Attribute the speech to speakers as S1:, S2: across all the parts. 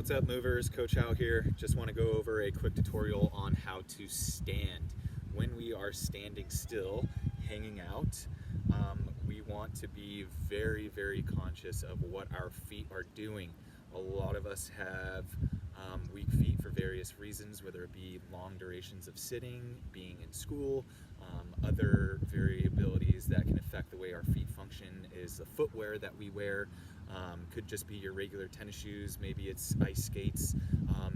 S1: What's up, movers? Coach Hao here. Just want to go over a quick tutorial on how to stand. When we are standing still, hanging out, we want to be very conscious of what our feet are doing. A lot of us have weak feet for various reasons, whether it be long durations of sitting, being in school. Other variabilities that can affect the way our feet function is the footwear that we wear. Could just be your regular tennis shoes, maybe it's ice skates,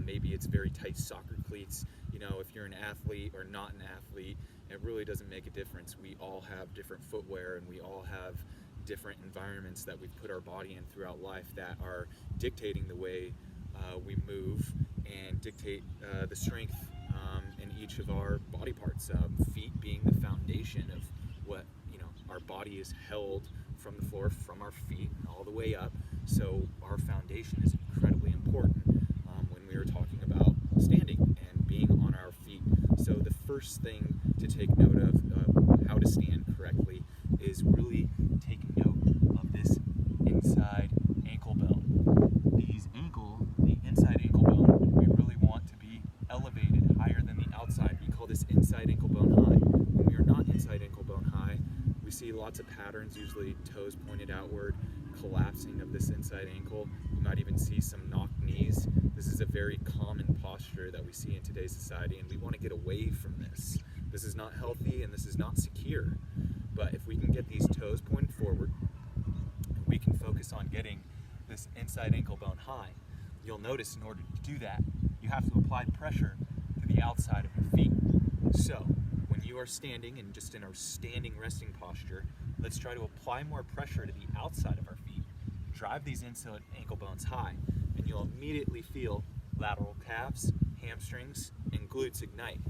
S1: maybe it's very tight soccer cleats. You know, if you're an athlete or not an athlete, it really doesn't make a difference. We all have different footwear and we all have different environments that we've put our body in throughout life that are dictating the way we move and dictate the strength in each of our body parts. Feet being the foundation of what, our body is held from the floor, from our feet all the way up. So our foundation is incredibly important when we are talking about standing and being on our feet. So the first thing to take note of how to stand correctly is really take note of this inside ankle bone. The inside ankle bone, we really want to be elevated higher than the outside. We call this inside ankle bone high. When we are not inside ankle bone high, we see lots of patterns, usually toes pointed outward, collapsing of this inside ankle. You might even see some knocked knees. This is a very common posture that we see in today's society, and we want to get away from this. This is not healthy and this is not secure. But if we can get these toes pointed forward, we can focus on getting this inside ankle bone high. You'll notice in order to do that, you have to apply pressure to the outside of your feet. So, when you are standing and just in our standing resting posture, let's try to apply more pressure to the outside of our feet. Drive these inside ankle bones high, and you'll immediately feel lateral calves, hamstrings, and glutes ignite.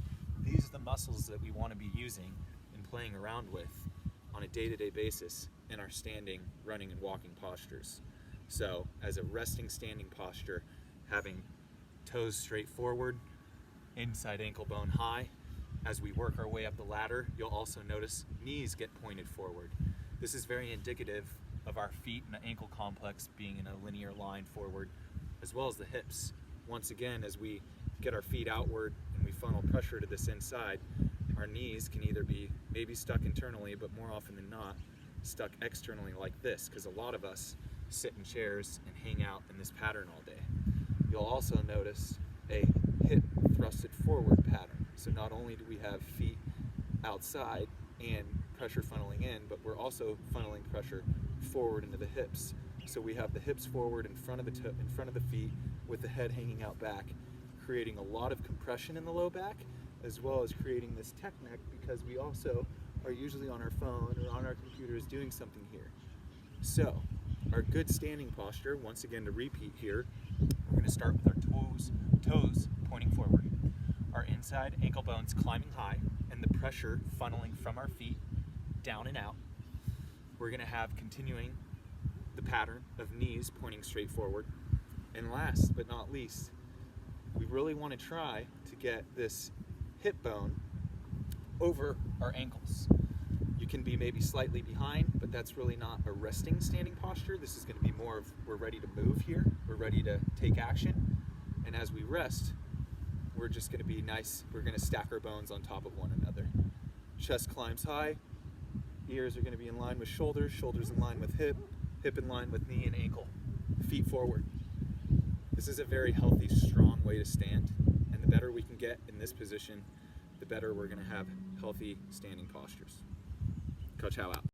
S1: These are the muscles that we want to be using and playing around with on a day-to-day basis in our standing, running, and walking postures. So, as a resting standing posture, having toes straight forward, inside ankle bone high. As we work our way up the ladder, you'll also notice knees get pointed forward. This is very indicative of our feet and the ankle complex being in a linear line forward, as well as the hips. Once again, as we get our feet outward and we funnel pressure to this inside, our knees can either be maybe stuck internally, but more often than not, stuck externally like this, because a lot of us sit in chairs and hang out in this pattern all day. You'll also notice a hip thrusted forward pattern. So not only do we have feet outside and pressure funneling in, but we're also funneling pressure forward into the hips. So we have the hips forward in front of the feet with the head hanging out back, creating a lot of compression in the low back, as well as creating this tech neck, because we also are usually on our phone or on our computers doing something here. So our good standing posture, once again to repeat here, we're going to start with our toes pointing forward, our inside ankle bones climbing high, and the pressure funneling from our feet down and out. We're going to have continuing the pattern of knees pointing straight forward. And last but not least, we really want to try to get this hip bone over our ankles. You can be maybe slightly behind, but that's really not a resting standing posture. This is going to be more of we're ready to move here, we're ready to take action, and as we rest, we're just going to be nice. We're going to stack our bones on top of one another. Chest climbs high, ears are going to be in line with shoulders, shoulders in line with hip, hip in line with knee and ankle, feet forward. This is a very healthy, strong way to stand, and the better we can get in this position, the better we're going to have healthy standing postures. Coach Hao out.